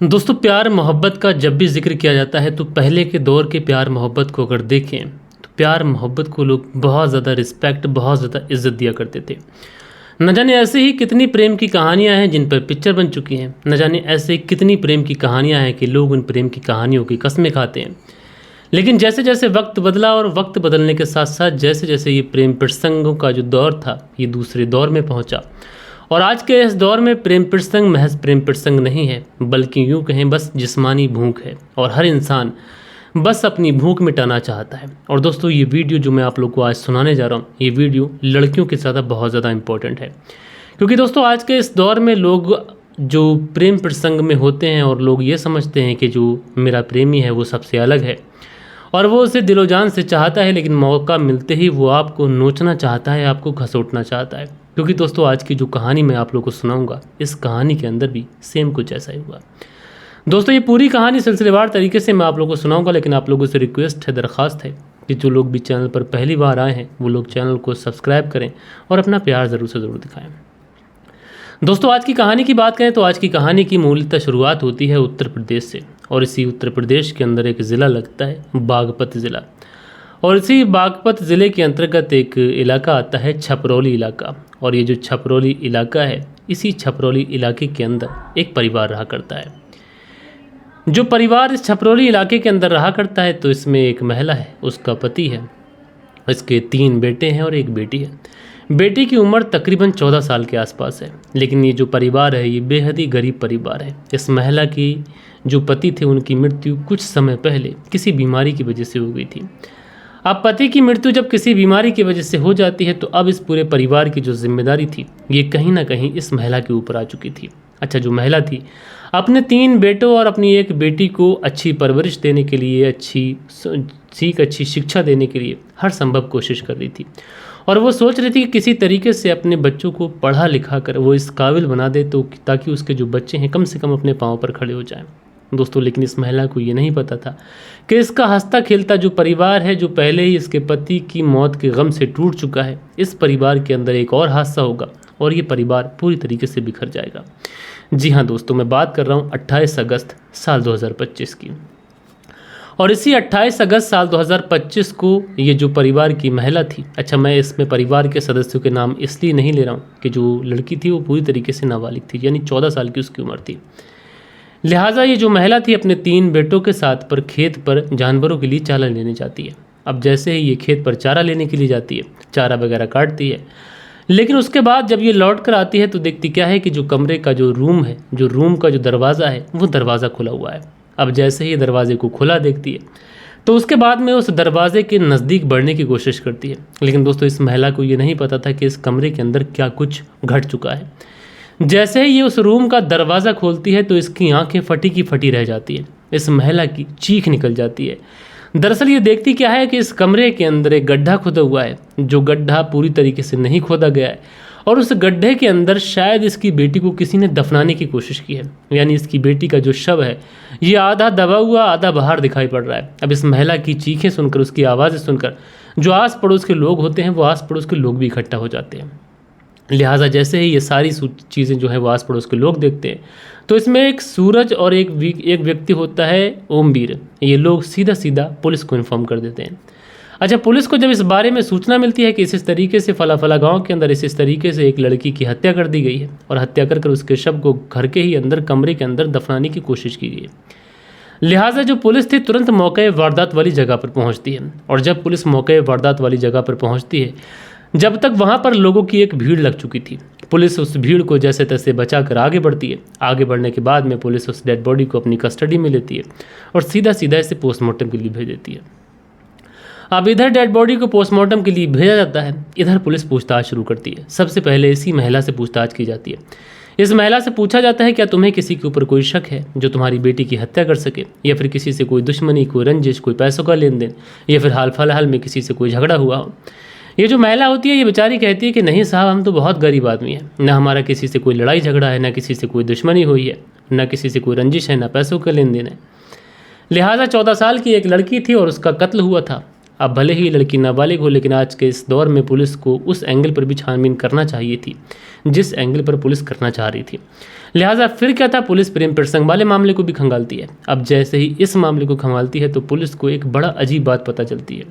दोस्तों, प्यार मोहब्बत का जब भी जिक्र किया जाता है तो पहले के दौर के प्यार मोहब्बत को अगर देखें तो प्यार मोहब्बत को लोग बहुत ज़्यादा रिस्पेक्ट, बहुत ज़्यादा इज्जत दिया करते थे। न जाने ऐसे ही कितनी प्रेम की कहानियां हैं जिन पर पिक्चर बन चुकी हैं। न जाने ऐसे कितनी प्रेम की कहानियां हैं कि लोग उन प्रेम की कहानियों की कस्में खाते हैं। लेकिन जैसे जैसे वक्त बदला और वक्त बदलने के साथ साथ जैसे जैसे ये प्रेम प्रसंगों का जो दौर था ये दूसरे दौर में पहुंचा। और आज के इस दौर में प्रेम प्रसंग महज प्रेम प्रसंग नहीं है, बल्कि यूँ कहें बस जिस्मानी भूख है और हर इंसान बस अपनी भूख मिटाना चाहता है। और दोस्तों, ये वीडियो जो मैं आप लोग को आज सुनाने जा रहा हूँ ये वीडियो लड़कियों के ज़्यादा बहुत ज़्यादा इंपॉर्टेंट है। क्योंकि दोस्तों, आज के इस दौर में लोग जो प्रेम प्रसंग में होते हैं और लोग ये समझते हैं कि जो मेरा प्रेमी है वो सबसे अलग है और वो उसे दिलो जान से चाहता है, लेकिन मौका मिलते ही वो आपको नोचना चाहता है, आपको घसीटना चाहता है। क्योंकि दोस्तों, आज की जो कहानी मैं आप लोगों को सुनाऊंगा इस कहानी के अंदर भी सेम कुछ ऐसा ही हुआ। दोस्तों, ये पूरी कहानी सिलसिलेवार तरीके से मैं आप लोगों को सुनाऊंगा, लेकिन आप लोगों से रिक्वेस्ट है, दरख्वास्त है कि जो लोग भी चैनल पर पहली बार आए हैं वो लोग चैनल को सब्सक्राइब करें और अपना प्यार ज़रूर से ज़रूर दिखाएँ। दोस्तों, आज की कहानी की बात करें तो आज की कहानी की मूलतः शुरुआत होती है उत्तर प्रदेश से। और इसी उत्तर प्रदेश के अंदर एक ज़िला लगता है बागपत ज़िला। और इसी बागपत ज़िले के अंतर्गत एक इलाका आता है छपरौली इलाका। और ये जो छपरौली इलाका है, इसी छपरौली इलाके के अंदर एक परिवार रहा करता है। जो परिवार इस छपरौली इलाके के अंदर रहा करता है तो इसमें एक महिला है, उसका पति है, इसके 3 बेटे हैं और 1 बेटी है। बेटी की उम्र तकरीबन 14 साल के आसपास है। लेकिन ये जो परिवार है ये बेहद ही गरीब परिवार है। इस महिला की जो पति थे उनकी मृत्यु कुछ समय पहले किसी बीमारी की वजह से हो गई थी। अब पति की मृत्यु जब किसी बीमारी की वजह से हो जाती है तो अब इस पूरे परिवार की जो जिम्मेदारी थी ये कहीं ना कहीं इस महिला के ऊपर आ चुकी थी। अच्छा, जो महिला थी अपने 3 बेटों और अपनी 1 बेटी को अच्छी परवरिश देने के लिए, अच्छी शिक्षा देने के लिए हर संभव कोशिश कर रही थी। और वो सोच रही थी कि किसी तरीके से अपने बच्चों को पढ़ा लिखा कर वो इस काबिल बना दे तो ताकि उसके जो बच्चे हैं कम से कम अपने पाँव पर खड़े हो जाएं। दोस्तों, लेकिन इस महिला को ये नहीं पता था कि इसका हंसता खेलता जो परिवार है, जो पहले ही इसके पति की मौत के गम से टूट चुका है, इस परिवार के अंदर एक और हादसा होगा और ये परिवार पूरी तरीके से बिखर जाएगा। जी हाँ दोस्तों, मैं बात कर रहा हूँ 28 अगस्त साल 2025 की। और इसी 28 अगस्त साल 2025 को ये जो परिवार की महिला थी, अच्छा मैं इसमें परिवार के सदस्यों के नाम इसलिए नहीं ले रहा हूँ कि जो लड़की थी वो पूरी तरीके से नाबालिग थी, यानी 14 साल की उसकी उम्र थी। लिहाजा ये जो महिला थी अपने 3 बेटों के साथ पर खेत पर जानवरों के लिए चारा लेने जाती है। अब जैसे ही ये खेत पर चारा लेने के लिए जाती है, चारा वगैरह काटती है, लेकिन उसके बाद जब ये लौट कर आती है तो देखती क्या है कि जो कमरे का जो रूम है, जो रूम का जो दरवाज़ा है वो दरवाज़ा खुला हुआ है। अब जैसे ही दरवाजे को खुला देखती है तो उसके बाद में उस दरवाजे के नज़दीक बढ़ने की कोशिश करती है। लेकिन दोस्तों, इस महिला को ये नहीं पता था कि इस कमरे के अंदर क्या कुछ घट चुका है। जैसे ही ये उस रूम का दरवाज़ा खोलती है तो इसकी आंखें फटी की फटी रह जाती है। इस महिला की चीख निकल जाती है। दरअसल ये देखती क्या है कि इस कमरे के अंदर एक गड्ढा खुदा हुआ है, जो गड्ढा पूरी तरीके से नहीं खोदा गया है और उस गड्ढे के अंदर शायद इसकी बेटी को किसी ने दफनाने की कोशिश की है। यानी इसकी बेटी का जो शव है ये आधा दबा हुआ आधा बाहर दिखाई पड़ रहा है। अब इस महिला की चीखें सुनकर, उसकी आवाज़ें सुनकर जो आस पड़ोस के लोग होते हैं वो आस पड़ोस के लोग भी इकट्ठा हो जाते हैं। लिहाजा जैसे ही ये सारी चीज़ें जो है वो आस पड़ोस के लोग देखते हैं तो इसमें एक सूरज और एक व्यक्ति होता है ओमवीर। ये लोग सीधा सीधा पुलिस को इन्फॉर्म कर देते हैं। अच्छा, पुलिस को जब इस बारे में सूचना मिलती है कि इस तरीके से फला गांव के अंदर इस तरीके से एक लड़की की हत्या कर दी गई है और हत्या कर उसके शव को घर के ही अंदर कमरे के अंदर दफनाने की कोशिश की गई है, लिहाजा जो पुलिस थी तुरंत मौके वारदात वाली जगह पर पहुंचती है। और जब पुलिस मौके वारदात वाली जगह पर पहुंचती है, जब तक वहां पर लोगों की एक भीड़ लग चुकी थी, पुलिस उस भीड़ को जैसे तैसे बचाकर आगे बढ़ती है। आगे बढ़ने के बाद में पुलिस उस डेड बॉडी को अपनी कस्टडी में लेती है और सीधा सीधा इसे पोस्टमार्टम के लिए भेज देती है। अब इधर डेड बॉडी को पोस्टमार्टम के लिए भेजा जाता है, इधर पुलिस पूछताछ शुरू करती है। सबसे पहले इसी महिला से पूछताछ की जाती है। इस महिला से पूछा जाता है क्या तुम्हें किसी के ऊपर कोई शक है जो तुम्हारी बेटी की हत्या कर सके, या फिर किसी से कोई दुश्मनी, कोई रंजिश, कोई पैसों का लेन देन, या फिर हाल फिलहाल में किसी से कोई झगड़ा हुआ हो। ये जो महिला होती है ये बेचारी कहती है कि नहीं साहब, हम तो बहुत गरीब आदमी हैं, ना हमारा किसी से कोई लड़ाई झगड़ा है, ना किसी से कोई दुश्मनी हुई है, ना किसी से कोई रंजिश है, ना पैसों का लेन देन है। लिहाजा 14 साल की एक लड़की थी और उसका कत्ल हुआ था। अब भले ही लड़की नाबालिग हो, लेकिन आज के इस दौर में पुलिस को उस एंगल पर भी छानबीन करना चाहिए थी जिस एंगल पर पुलिस करना चाह रही थी। लिहाजा फिर क्या था, पुलिस प्रेम प्रसंग वाले मामले को भी खंगालती है। अब जैसे ही इस मामले को खंगालती है तो पुलिस को एक बड़ा अजीब बात पता चलती है।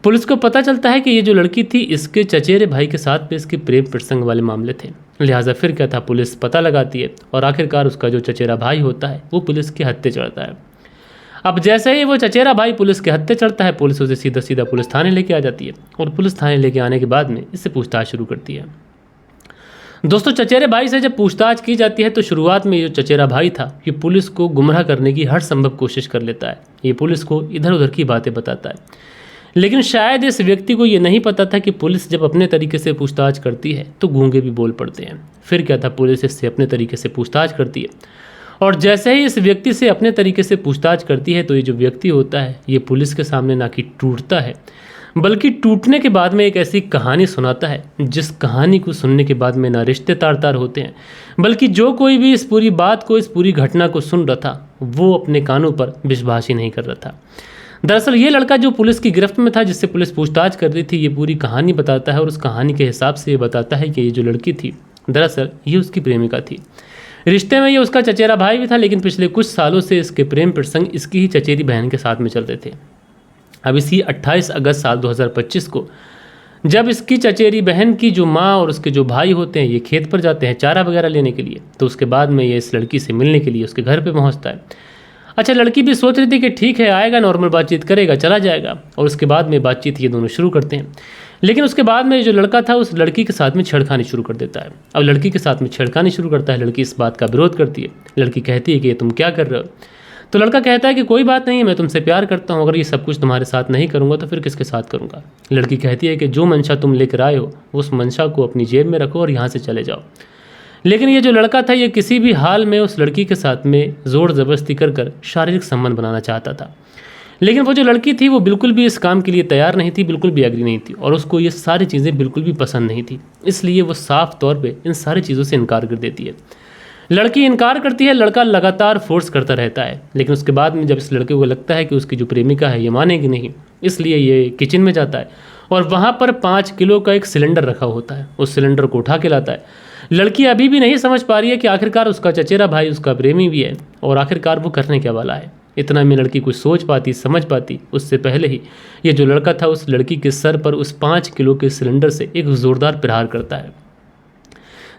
पुलिस को पता चलता है कि ये जो लड़की थी इसके चचेरे भाई के साथ भी इसके प्रेम प्रसंग वाले मामले थे। लिहाजा फिर क्या था, पुलिस पता लगाती है और आखिरकार उसका जो चचेरा भाई होता है वो पुलिस के हत्थे चढ़ता है। अब जैसे ही वो चचेरा भाई पुलिस के हत्थे चढ़ता है, पुलिस उसे सीधा सीधा पुलिस थाने लेके आ जाती है और पुलिस थाने लेके आने के बाद में इससे पूछताछ शुरू करती है। दोस्तों, चचेरे भाई से जब पूछताछ की जाती है तो शुरुआत में ये जो चचेरा भाई था ये पुलिस को गुमराह करने की हर संभव कोशिश कर लेता है। ये पुलिस को इधर उधर की बातें बताता है, लेकिन शायद इस व्यक्ति को ये नहीं पता था कि पुलिस जब अपने तरीके से पूछताछ करती है तो गूंगे भी बोल पड़ते हैं। फिर क्या था, पुलिस इससे अपने तरीके से पूछताछ करती है और जैसे ही इस व्यक्ति से अपने तरीके से पूछताछ करती है तो ये जो व्यक्ति होता है ये पुलिस के सामने ना कि टूटता है, बल्कि टूटने के बाद में एक ऐसी कहानी सुनाता है जिस कहानी को सुनने के बाद में ना रिश्ते तार तार होते हैं, बल्कि जो कोई भी इस पूरी बात को, इस पूरी घटना को सुन रहा था वो अपने कानों पर विश्वास ही नहीं कर रहा था। दरअसल ये लड़का जो पुलिस की गिरफ्त में था, जिससे पुलिस पूछताछ कर रही थी, ये पूरी कहानी बताता है और उस कहानी के हिसाब से ये बताता है कि ये जो लड़की थी दरअसल ये उसकी प्रेमिका थी। रिश्ते में ये उसका चचेरा भाई भी था, लेकिन पिछले कुछ सालों से इसके प्रेम प्रसंग इसकी ही चचेरी बहन के साथ में चलते थे। अब इसी 28 अगस्त साल 2025 को जब इसकी चचेरी बहन की जो माँ और उसके जो भाई होते हैं ये खेत पर जाते हैं चारा वगैरह लेने के लिए, तो उसके बाद में ये इस लड़की से मिलने के लिए उसके घर पे पहुँचता है। अच्छा, लड़की भी सोच रही थी कि ठीक है, आएगा, नॉर्मल बातचीत करेगा, चला जाएगा, और उसके बाद में बातचीत ये दोनों शुरू करते हैं। लेकिन उसके बाद में जो लड़का था उस लड़की के साथ में छेड़खानी शुरू कर देता है। अब लड़की के साथ में छेड़खानी शुरू करता है, लड़की इस बात का विरोध करती है। लड़की कहती है कि तुम क्या कर रहे हो? तो लड़का कहता है कि कोई बात नहीं है, मैं तुमसे प्यार करता हूँ, अगर ये सब कुछ तुम्हारे साथ नहीं करूँगा तो फिर किसके साथ करूँगा? लड़की कहती है कि जो मंशा तुम लेकर आए हो उस मंशा को अपनी जेब में रखो और यहाँ से चले जाओ। लेकिन ये जो लड़का था ये किसी भी हाल में उस लड़की के साथ में ज़ोर ज़बरदस्ती कर शारीरिक संबंध बनाना चाहता था। लेकिन वो जो लड़की थी वो बिल्कुल भी इस काम के लिए तैयार नहीं थी, बिल्कुल भी एग्री नहीं थी, और उसको ये सारी चीज़ें बिल्कुल भी पसंद नहीं थी। इसलिए वो साफ तौर पे इन सारी चीज़ों से इनकार कर देती है। लड़की इनकार करती है, लड़का लगातार फोर्स करता रहता है, लेकिन उसके बाद में जब इस लड़के को लगता है कि उसकी जो प्रेमिका है ये मानेगी नहीं, इसलिए ये किचन में जाता है और वहाँ पर 5 किलो का एक सिलेंडर रखा होता है। उस सिलेंडर को उठा के लाता है। लड़की अभी भी नहीं समझ पा रही है कि आखिरकार उसका चचेरा भाई उसका प्रेमी भी है और आखिरकार वो करने क्या वाला है। इतना में लड़की कुछ सोच पाती, समझ पाती, उससे पहले ही ये जो लड़का था उस लड़की के सर पर उस 5 किलो के सिलेंडर से एक ज़ोरदार प्रहार करता है।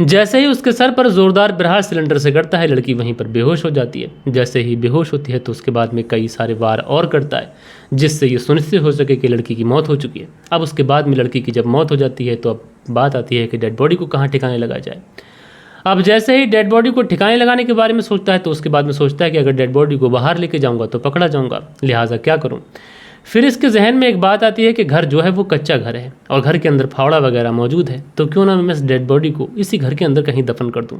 जैसे ही उसके सर पर ज़ोरदार प्रहार सिलेंडर से करता है, लड़की वहीं पर बेहोश हो जाती है। जैसे ही बेहोश होती है तो उसके बाद में कई सारे वार और करता है जिससे ये सुनिश्चित हो सके कि लड़की की मौत हो चुकी है। अब उसके बाद में लड़की की जब मौत हो जाती है तो अब बात आती है कि डेड बॉडी को कहाँ ठिकाने लगाया जाए। अब जैसे ही डेड बॉडी को ठिकाने लगाने के बारे में सोचता है तो उसके बाद में सोचता है कि अगर डेड बॉडी को बाहर लेके जाऊँगा तो पकड़ा जाऊँगा, लिहाजा क्या करूँ। फिर इसके जहन में एक बात आती है कि घर जो है वो कच्चा घर है और घर के अंदर फावड़ा वगैरह मौजूद है, तो क्यों ना मैं इस डेड बॉडी को इसी घर के अंदर कहीं दफन कर दूं।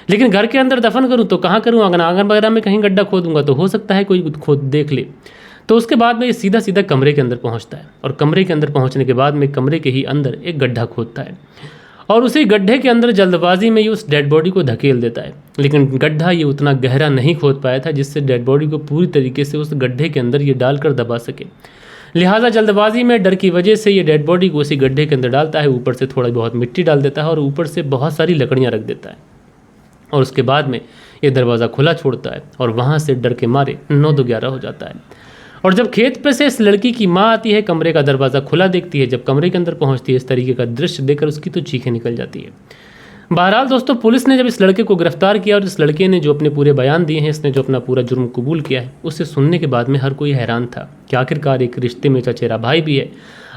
लेकिन घर के अंदर दफन करूं तो कहाँ करूं? आंगन वगैरह में कहीं गड्ढा खोदूंगा तो हो सकता है कोई खोद देख ले। तो उसके बाद में ये सीधा सीधा कमरे के अंदर पहुँचता है और कमरे के अंदर पहुँचने के बाद में कमरे के ही अंदर एक गड्ढा खोदता है और उसी गड्ढे के अंदर जल्दबाजी में ये उस डेड बॉडी को धकेल देता है। लेकिन गड्ढा ये उतना गहरा नहीं खोद पाया था जिससे डेड बॉडी को पूरी तरीके से उस गड्ढे के अंदर ये डालकर दबा सके। लिहाजा जल्दबाजी में, डर की वजह से ये डेड बॉडी को उसी गड्ढे के अंदर डालता है, ऊपर से थोड़ा बहुत मिट्टी डाल देता है और ऊपर से बहुत सारी लकड़ियाँ रख देता है और उसके बाद में ये दरवाज़ा खुला छोड़ता है और वहाँ से डर के मारे 9-11 हो जाता है। और जब खेत पे से इस लड़की की माँ आती है, कमरे का दरवाज़ा खुला देखती है, जब कमरे के अंदर पहुँचती है इस तरीके का दृश्य देखकर उसकी तो चीखें निकल जाती है। बहरहाल दोस्तों, पुलिस ने जब इस लड़के को गिरफ्तार किया और इस लड़के ने जो अपने पूरे बयान दिए हैं, इसने जो अपना पूरा जुर्म कबूल किया है, उससे सुनने के बाद में हर कोई हैरान था कि आखिरकार एक रिश्ते में चचेरा भाई भी है,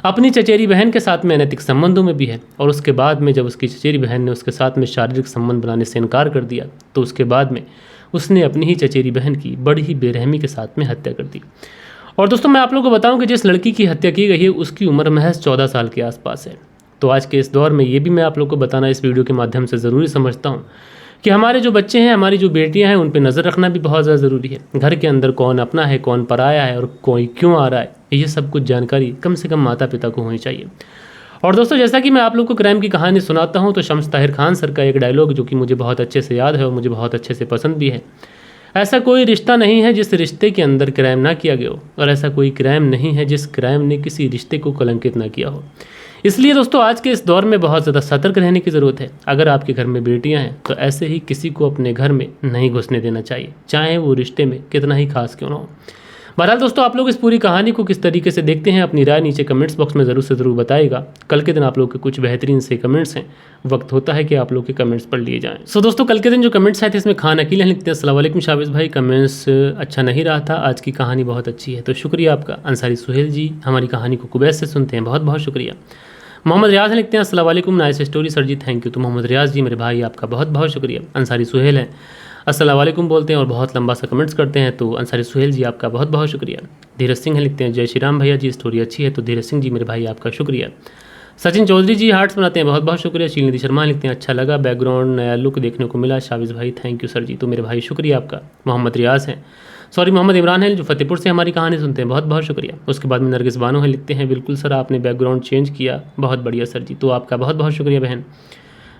अपनी चचेरी बहन के साथ में अनैतिक संबंधों में भी है, और उसके बाद में जब उसकी चचेरी बहन ने उसके साथ में शारीरिक संबंध बनाने से इनकार कर दिया तो उसके बाद में उसने अपनी ही चचेरी बहन की बड़ी ही बेरहमी के साथ में हत्या कर दी। और दोस्तों, मैं आप लोगों को बताऊं कि जिस लड़की की हत्या की गई है उसकी उम्र महज 14 साल के आसपास है। तो आज के इस दौर में ये भी मैं आप लोगों को बताना इस वीडियो के माध्यम से ज़रूरी समझता हूँ कि हमारे जो बच्चे हैं, हमारी जो बेटियां हैं, उन पे नज़र रखना भी बहुत ज़्यादा ज़रूरी है। घर के अंदर कौन अपना है, कौन पराया है और कोई क्यों आ रहा है, ये सब कुछ जानकारी कम से कम माता पिता को होनी चाहिए। और दोस्तों, जैसा कि मैं आप लोग को क्राइम की कहानी सुनाता हूँ तो शम्स ताहिर खान सर का एक डायलॉग जो कि मुझे बहुत अच्छे से याद है और मुझे बहुत अच्छे से पसंद भी है। ऐसा कोई रिश्ता नहीं है जिस रिश्ते के अंदर क्राइम ना किया गया हो, और ऐसा कोई क्राइम नहीं है जिस क्राइम ने किसी रिश्ते को कलंकित ना किया हो। इसलिए दोस्तों आज के इस दौर में बहुत ज़्यादा सतर्क रहने की ज़रूरत है। अगर आपके घर में बेटियां हैं तो ऐसे ही किसी को अपने घर में नहीं घुसने देना चाहिए, चाहे वो रिश्ते में कितना ही खास क्यों ना हो। बहरहाल दोस्तों, आप लोग इस पूरी कहानी को किस तरीके से देखते हैं, अपनी राय नीचे कमेंट्स बॉक्स में ज़रूर से ज़रूर बताइएगा। कल के दिन आप लोग के कुछ बेहतरीन से कमेंट्स हैं, वक्त होता है कि आप लोग के कमेंट्स पढ़ लिए जाएं। सो दोस्तों, कल के दिन जो कमेंट्स आए थे इसमें खान अकील लिखते हैं, अस्सलाम वालेकुम शाबिज भाई, कमेंट्स अच्छा नहीं रहा था, आज की कहानी बहुत अच्छी है। तो शुक्रिया आपका। अंसारी सुहेल जी हमारी कहानी को कुवैत से सुनते हैं, बहुत बहुत शुक्रिया। मोहम्मद रियाज लिखते हैं, अस्सलाम वालेकुम, nice story sir ji, thank you. तो मोहम्मद रियाज जी मेरे भाई आपका बहुत बहुत शुक्रिया। अंसारी सुहेल हैं, अस्सलाम वालेकुम बोलते हैं और बहुत लंबा सा कमेंट्स करते हैं, तो अंसारी सुहेल जी आपका बहुत बहुत शुक्रिया। धीरज सिंह है लिखते हैं, जय श्री राम भैया जी, स्टोरी अच्छी है। तो धीरज सिंह जी मेरे भाई आपका शुक्रिया। सचिन चौधरी जी हार्ट्स बनाते हैं, बहुत बहुत शुक्रिया। शीलनिधि शर्मा लिखते हैं, अच्छा लगा, बैकग्राउंड नया लुक देखने को मिला। शाबिज भाई थैंक यू सर जी, तो मेरे भाई शुक्रिया आपका। मोहम्मद रियाज हैं, सॉरी मोहम्मद इमरान है जो फतेहपुर से हमारी कहानी सुनते हैं, बहुत बहुत शुक्रिया। उसके बाद में नरगिस बानो है लिखते हैं, बिल्कुल सर आपने बैकग्राउंड चेंज किया, बहुत बढ़िया सर जी, तो आपका बहुत बहुत शुक्रिया बहन।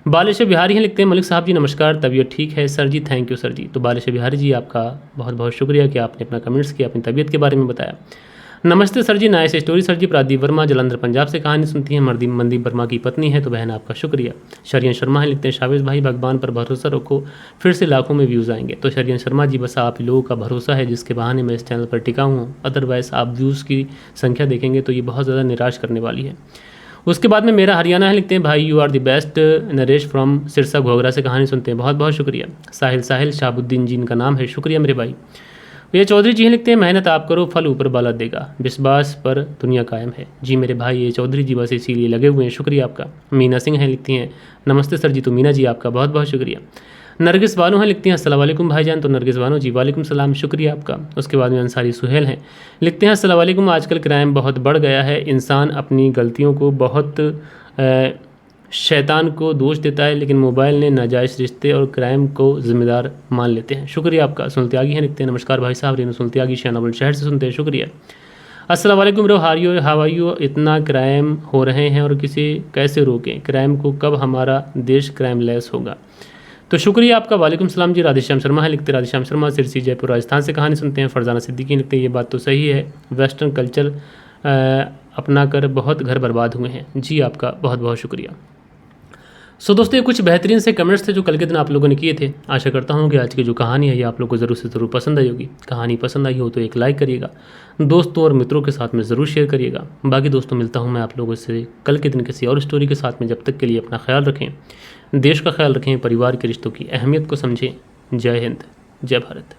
बालेश्वर बिहारी हैं लिखते हैं, मलिक साहब जी नमस्कार, तबीयत ठीक है sir ji, thank you sir ji. तो बालेश्वर बिहारी जी आपका बहुत बहुत शुक्रिया कि आपने अपना कमेंट्स किया, अपनी तबीयत के बारे में बताया। नमस्ते सर जी, नाइस स्टोरी सर जी। प्रादीप वर्मा जलंधर पंजाब से कहानी सुनती हैं, मनदीप वर्मा की पत्नी है, तो बहन आपका शुक्रिया। शरियन शर्मा है लिखते हैं, शाबिज भाई भगवान पर भरोसा रखो, फिर से लाखों में व्यूज़ आएंगे। तो शरियन शर्मा जी बस आप लोगों का भरोसा है जिसके बहाने मैं इस चैनल पर टिका हूँ, अदरवाइज़ आप व्यूज़ की संख्या देखेंगे तो ये बहुत ज़्यादा निराश करने वाली है। उसके बाद में मेरा हरियाणा है लिखते हैं, भाई you are the best. Naresh from Sirsa Ghogra से कहानी सुनते हैं, बहुत बहुत शुक्रिया। साहिल शाहबुद्दीन जी इनका नाम है, शुक्रिया मेरे भाई। ये चौधरी जी लिखते हैं, मेहनत आप करो फल ऊपर वाला देगा, विश्वास पर दुनिया कायम है। जी मेरे भाई ये चौधरी जी बस इसीलिए लगे हुए हैं, शुक्रिया आपका। मीना सिंह हैं लिखती हैं, नमस्ते सर जी। तो मीना जी आपका बहुत बहुत शुक्रिया। नरगिस बानो हैं लिखती हैं, अस्सलाम वालेकुम भाईजान। तो नरगिस बानो जी वालेकुम सलाम, शुक्रिया आपका। उसके बाद में अंसारी सुहेल हैं लिखते हैं, अस्सलाम वालेकुम, आजकल क्राइम बहुत बढ़ गया है, इंसान अपनी गलतियों को बहुत शैतान को दोष देता है, लेकिन मोबाइल ने नाजायज़ रिश्ते और क्राइम को ज़िम्मेदार मान लेते हैं। शुक्रिया आपका। सुन त्यागी हैं लिखते हैं, नमस्कार भाई साहब, रेनू सुन त्यागी शानाबुल शहर से सुनते हैं, शुक्रिया। अस्सलाम वालेकुम ब्रो, हाउ आर यू। इतना क्राइम हो रहे हैं और किसी कैसे रोकें क्राइम को, कब हमारा देश क्राइम लेस होगा। तो शुक्रिया आपका, वालेकुम सलाम जी। राधेश्याम शर्मा है लिखते, राधेश्याम शर्मा सिरसी जयपुर राजस्थान से कहानी सुनते हैं। फरजाना सिद्दीकी लिखते हैं, ये बात तो सही है, वेस्टर्न कल्चर अपना कर बहुत घर बर्बाद हुए हैं। जी आपका बहुत बहुत शुक्रिया। सो दोस्तों, ये कुछ बेहतरीन से कमेंट्स थे जो कल के दिन आप लोगों ने किए थे। आशा करता हूँ कि आज की जो कहानी है ये आप लोगों को ज़रूर से ज़रूर पसंद आई होगी। कहानी पसंद आई हो तो एक लाइक करिएगा, दोस्तों और मित्रों के साथ में ज़रूर शेयर करिएगा। बाकी दोस्तों, मिलता हूँ मैं आप लोगों से कल के दिन किसी और स्टोरी के साथ में। जब तक के लिए अपना ख्याल रखें, देश का ख्याल रखें, परिवार के रिश्तों की अहमियत को समझें। जय हिंद, जय भारत।